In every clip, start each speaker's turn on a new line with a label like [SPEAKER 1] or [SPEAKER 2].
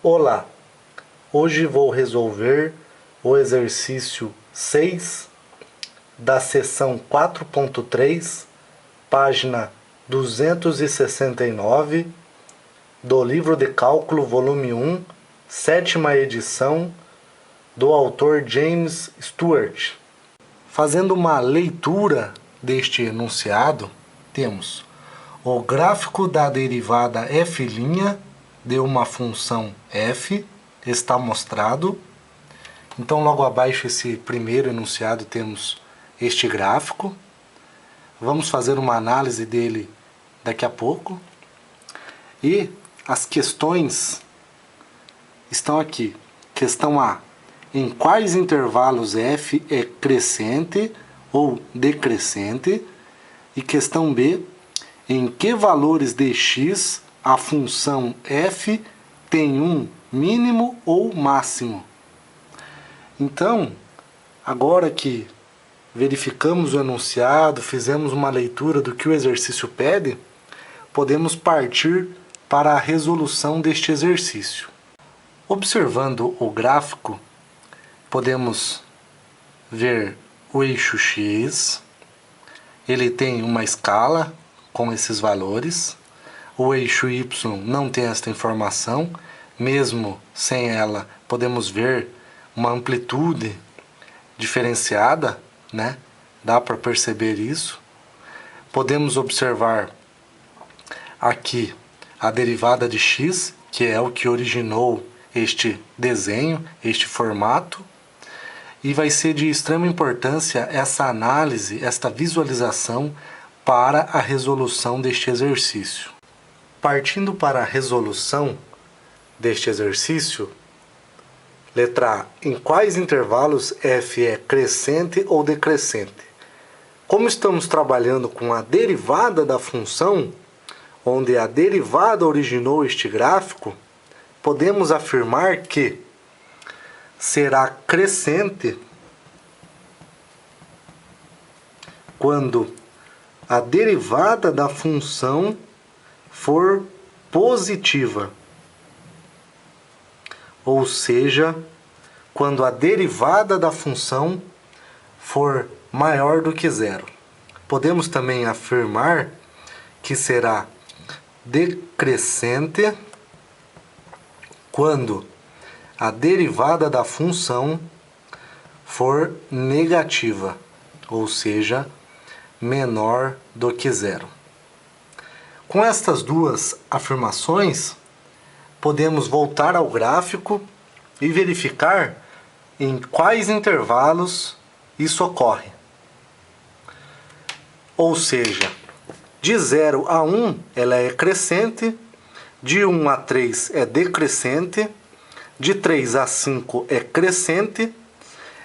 [SPEAKER 1] Olá, hoje vou resolver o exercício 6 da seção 4.3, página 269, do livro de cálculo volume 1, sétima edição, do autor James Stewart. Fazendo uma leitura deste enunciado, temos o gráfico da derivada f' de uma função f está mostrado. Então, logo abaixo esse primeiro enunciado temos este gráfico. Vamos fazer uma análise dele daqui a pouco. E as questões estão aqui. Questão A: em quais intervalos f é crescente ou decrescente? E questão B: em que valores de x a função f tem um mínimo ou máximo? Então, agora que verificamos o enunciado, fizemos uma leitura do que o exercício pede, podemos partir para a resolução deste exercício. Observando o gráfico, podemos ver o eixo x, ele tem uma escala com esses valores. O eixo y não tem esta informação, mesmo sem ela podemos ver uma amplitude diferenciada, né? Dá para perceber isso. Podemos observar aqui a derivada de x, que é o que originou este desenho, este formato. E vai ser de extrema importância essa análise, esta visualização para a resolução deste exercício. Partindo para a resolução deste exercício, letra A: em quais intervalos f é crescente ou decrescente? Como estamos trabalhando com a derivada da função, onde a derivada originou este gráfico, podemos afirmar que será crescente quando a derivada da função for positiva, ou seja, quando a derivada da função for maior do que zero. Podemos também afirmar que será decrescente quando a derivada da função for negativa, ou seja, menor do que zero. Com estas duas afirmações, podemos voltar ao gráfico e verificar em quais intervalos isso ocorre. Ou seja, de 0 a 1 ela é crescente, de 1 a 3 é decrescente, de 3 a 5 é crescente,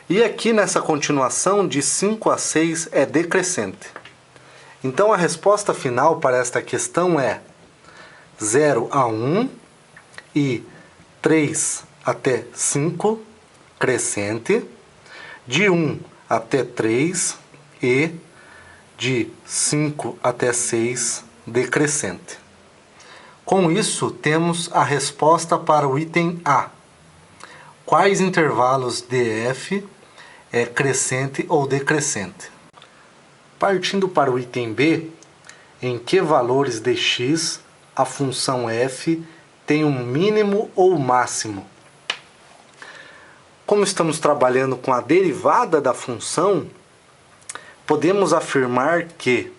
[SPEAKER 1] e aqui nessa continuação de 5 a 6 é decrescente. Então a resposta final para esta questão é 0 a 1 e 3 até 5, crescente, de 1 até 3 e de 5 até 6, decrescente. Com isso, temos a resposta para o item A. Quais intervalos de f é crescente ou decrescente? Partindo para o item B, em que valores de x a função f tem um mínimo ou máximo? Como estamos trabalhando com a derivada da função, podemos afirmar que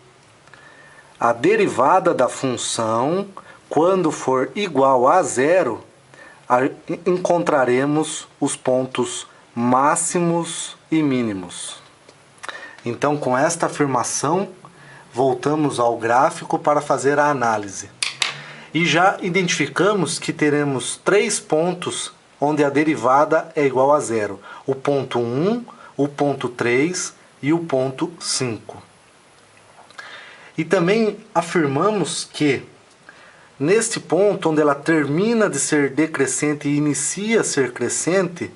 [SPEAKER 1] a derivada da função, quando for igual a zero, encontraremos os pontos máximos e mínimos. Então, com esta afirmação, voltamos ao gráfico para fazer a análise. E já identificamos que teremos 3 pontos onde a derivada é igual a zero. O ponto 1, o ponto 3 e o ponto 5. E também afirmamos que neste ponto, onde ela termina de ser decrescente e inicia a ser crescente,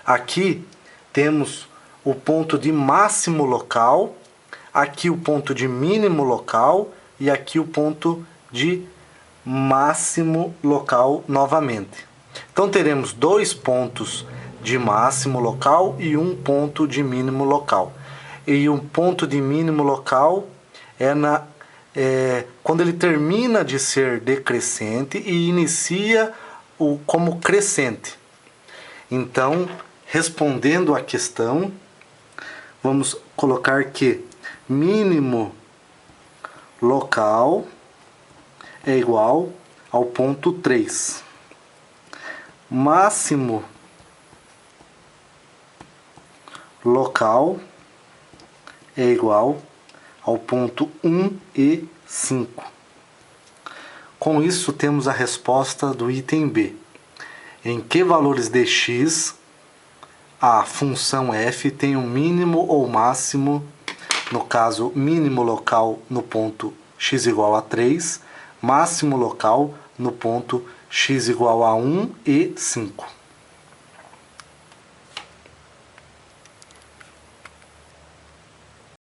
[SPEAKER 1] aqui temos o ponto de máximo local, aqui o ponto de mínimo local e aqui o ponto de máximo local novamente. Então teremos 2 pontos de máximo local e 1 ponto de mínimo local. E um ponto de mínimo local quando ele termina de ser decrescente e inicia como crescente. Então, respondendo à questão, vamos colocar que mínimo local é igual ao ponto 3. Máximo local é igual ao ponto 1 e 5. Com isso, temos a resposta do item B. Em que valores de x a função f tem um mínimo ou máximo, no caso, mínimo local no ponto x igual a 3, máximo local no ponto x igual a 1 e 5.